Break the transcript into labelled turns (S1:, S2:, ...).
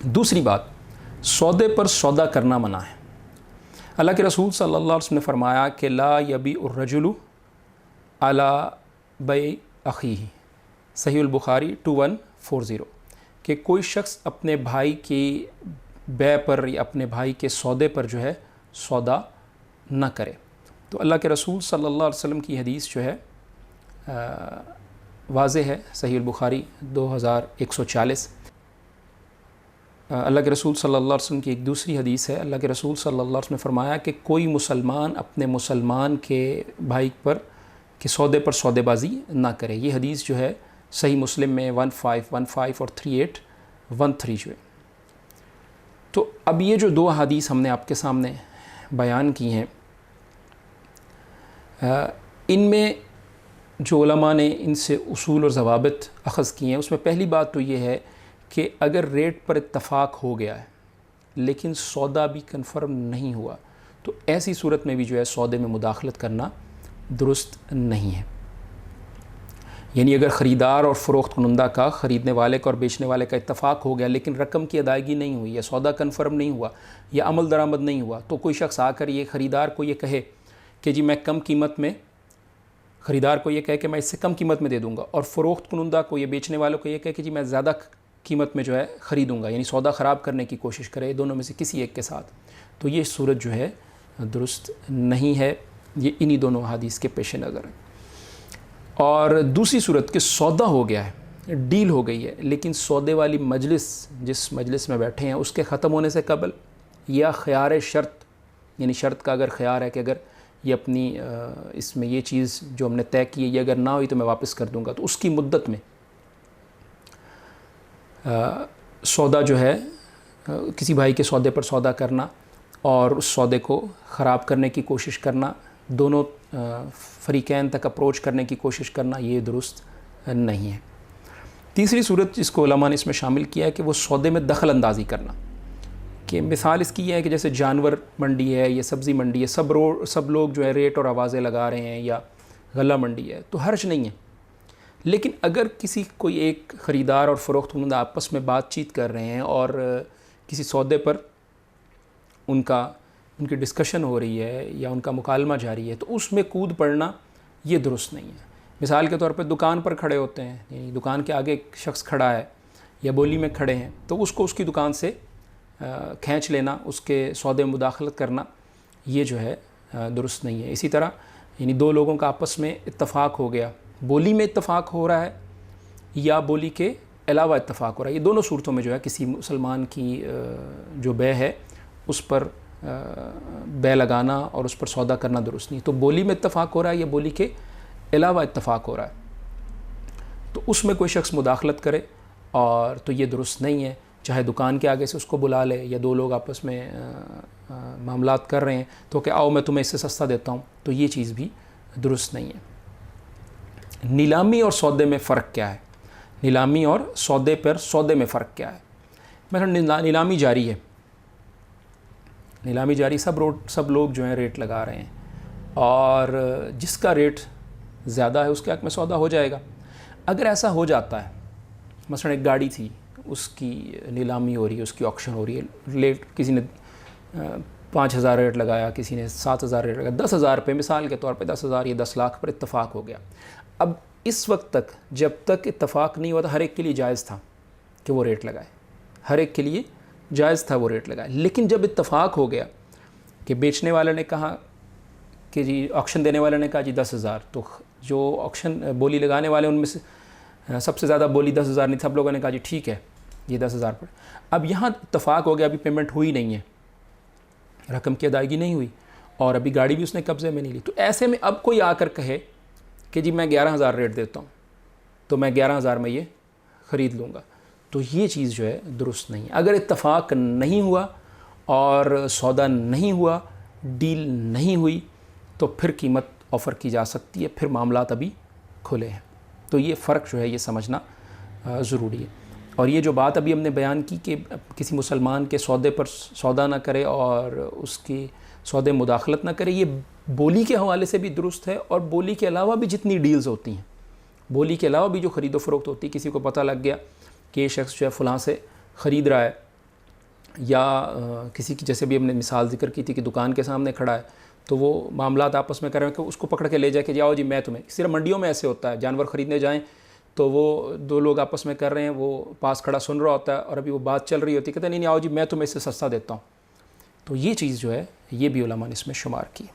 S1: دوسری بات، سودے پر سودا کرنا منع ہے۔ اللہ کے رسول صلی اللہ علیہ وسلم نے فرمایا کہ لا یبیع الرجل علی بیع اخیہ، صحیح البخاری 2140، کہ کوئی شخص اپنے بھائی کی بیع پر یا اپنے بھائی کے سودے پر جو ہے سودا نہ کرے۔ تو اللہ کے رسول صلی اللہ علیہ وسلم کی حدیث جو ہے واضح ہے، صحیح البخاری 2140۔ اللہ کے رسول صلی اللہ علیہ وسلم کی ایک دوسری حدیث ہے، اللہ کے رسول صلی اللہ علیہ وسلم نے فرمایا کہ کوئی مسلمان اپنے مسلمان کے بھائی پر کہ سودے پر سودے بازی نہ کرے۔ یہ حدیث جو ہے صحیح مسلم میں 1515 اور 3813 جو ہے۔ تو اب یہ جو دو حدیث ہم نے آپ کے سامنے بیان کی ہیں، ان میں جو علماء نے ان سے اصول اور ضوابط اخذ کیے ہیں، اس میں پہلی بات تو یہ ہے کہ اگر ریٹ پر اتفاق ہو گیا ہے لیکن سودا بھی کنفرم نہیں ہوا تو ایسی صورت میں بھی جو ہے سودے میں مداخلت کرنا درست نہیں ہے۔ یعنی اگر خریدار اور فروخت کنندہ کا، خریدنے والے کا اور بیچنے والے کا اتفاق ہو گیا لیکن رقم کی ادائیگی نہیں ہوئی یا سودا کنفرم نہیں ہوا یا عمل درآمد نہیں ہوا، تو کوئی شخص آ کر یہ خریدار کو یہ کہے کہ جی میں کم قیمت میں، خریدار کو یہ کہے کہ میں اس سے کم قیمت میں دے دوں گا، اور فروخت کنندہ کو، یہ بیچنے والوں کو یہ کہے کہ جی میں زیادہ قیمت میں جو ہے خریدوں گا، یعنی سودا خراب کرنے کی کوشش کرے دونوں میں سے کسی ایک کے ساتھ، تو یہ صورت جو ہے درست نہیں ہے۔ یہ انہی دونوں حدیث کے پیش نظر ہے۔ اور دوسری صورت کہ سودا ہو گیا ہے، ڈیل ہو گئی ہے، لیکن سودے والی مجلس، جس مجلس میں بیٹھے ہیں، اس کے ختم ہونے سے قبل یا خیار شرط، یعنی شرط کا اگر خیار ہے کہ اگر یہ اپنی اس میں یہ چیز جو ہم نے طے کی ہے یہ اگر نہ ہوئی تو میں واپس کر دوں گا، تو اس کی مدت میں سودا جو ہے کسی بھائی کے سودے پر سودا کرنا اور اس سودے کو خراب کرنے کی کوشش کرنا، دونوں فریقین تک اپروچ کرنے کی کوشش کرنا، یہ درست نہیں ہے۔ تیسری صورت جس کو علماء نے اس میں شامل کیا ہے کہ وہ سودے میں دخل اندازی کرنا، کہ مثال اس کی یہ ہے کہ جیسے جانور منڈی ہے یا سبزی منڈی ہے، سب لوگ جو ہے ریٹ اور آوازیں لگا رہے ہیں، یا غلہ منڈی ہے، تو حرج نہیں ہے، لیکن اگر کسی کوئی ایک خریدار اور فروخت کنندہ آپس میں بات چیت کر رہے ہیں اور کسی سودے پر ان کی ڈسکشن ہو رہی ہے یا ان کا مکالمہ جاری ہے، تو اس میں کود پڑنا یہ درست نہیں ہے۔ مثال کے طور پہ دکان پر کھڑے ہوتے ہیں، یعنی دکان کے آگے ایک شخص کھڑا ہے یا بولی میں کھڑے ہیں، تو اس کو اس کی دکان سے کھینچ لینا، اس کے سودے میں مداخلت کرنا، یہ جو ہے درست نہیں ہے۔ اسی طرح یعنی دو لوگوں کا آپس میں اتفاق ہو گیا، بولی میں اتفاق ہو رہا ہے یا بولی کے علاوہ اتفاق ہو رہا ہے، یہ دونوں صورتوں میں جو ہے کسی مسلمان کی جو بے ہے اس پر بے لگانا اور اس پر سودا کرنا درست نہیں۔ تو بولی میں اتفاق ہو رہا ہے یا بولی کے علاوہ اتفاق ہو رہا ہے تو اس میں کوئی شخص مداخلت کرے اور تو یہ درست نہیں ہے، چاہے دکان کے آگے سے اس کو بلا لے یا دو لوگ آپس میں معاملات کر رہے ہیں تو کہ آؤ میں تمہیں اس سے سستا دیتا ہوں، تو یہ چیز بھی درست نہیں ہے۔ نیلامی اور سودے میں فرق کیا ہے؟ نیلامی اور سودے پر سودے میں فرق کیا ہے؟ مثلا نیلامی جاری ہے، نیلامی جاری، سب لوگ جو ہیں ریٹ لگا رہے ہیں اور جس کا ریٹ زیادہ ہے اس کے حق میں سودا ہو جائے گا۔ اگر ایسا ہو جاتا ہے، مثلا ایک گاڑی تھی، اس کی نیلامی ہو رہی ہے، اس کی آکشن ہو رہی ہے، ریٹ کسی نے 5000 ریٹ لگایا، کسی نے 7000 ریٹ لگایا، 10,000 پہ، مثال کے طور پہ 10,000 یا 10 لاکھ پر اتفاق ہو گیا۔ اب اس وقت تک جب تک اتفاق نہیں ہوا تھا، ہر ایک کے لیے جائز تھا کہ وہ ریٹ لگائے، ہر ایک کے لیے جائز تھا وہ ریٹ لگائے، لیکن جب اتفاق ہو گیا کہ بیچنے والے نے کہا کہ جی، آکشن دینے والے نے کہا جی 10,000، تو جو آکشن بولی لگانے والے ان میں سے سب سے زیادہ بولی 10,000 نہیں، سب لوگوں نے کہا جی ٹھیک ہے یہ 10,000 پر۔ اب یہاں اتفاق ہو گیا، ابھی پیمنٹ ہوئی نہیں ہے، رقم کی ادائیگی نہیں ہوئی اور ابھی گاڑی بھی اس نے قبضے میں نہیں لی، تو ایسے میں اب کوئی آ کر کہے کہ جی میں 11,000 ریٹ دیتا ہوں تو میں 11,000 میں یہ خرید لوں گا، تو یہ چیز جو ہے درست نہیں ہے۔ اگر اتفاق نہیں ہوا اور سودا نہیں ہوا، ڈیل نہیں ہوئی، تو پھر قیمت آفر کی جا سکتی ہے، پھر معاملات ابھی کھلے ہیں۔ تو یہ فرق جو ہے یہ سمجھنا ضروری ہے۔ اور یہ جو بات ابھی ہم نے بیان کی کہ کسی مسلمان کے سودے پر سودا نہ کرے اور اس کی سودے مداخلت نہ کرے، یہ بولی کے حوالے سے بھی درست ہے، اور بولی کے علاوہ بھی جتنی ڈیلز ہوتی ہیں، بولی کے علاوہ بھی جو خرید و فروخت ہوتی ہے، کسی کو پتہ لگ گیا کہ یہ شخص جو ہے فلاں سے خرید رہا ہے یا کسی کی جیسے بھی ہم نے مثال ذکر کی تھی کہ دکان کے سامنے کھڑا ہے تو وہ معاملات آپس میں کر رہے ہیں کہ اس کو پکڑ کے لے جائے کہ جاؤ جی میں تمہیں. صرف منڈیوں میں ایسے ہوتا ہے, جانور خریدنے جائیں تو وہ دو لوگ آپس میں کر رہے ہیں, وہ پاس کھڑا سن رہا ہوتا ہے اور ابھی وہ بات چل رہی ہوتی ہے, کہتے ہیں نہیں آؤ جی میں تمہیں اس سے سستا دیتا ہوں. تو یہ چیز جو ہے یہ بھی علماء نے اس میں شمار کی.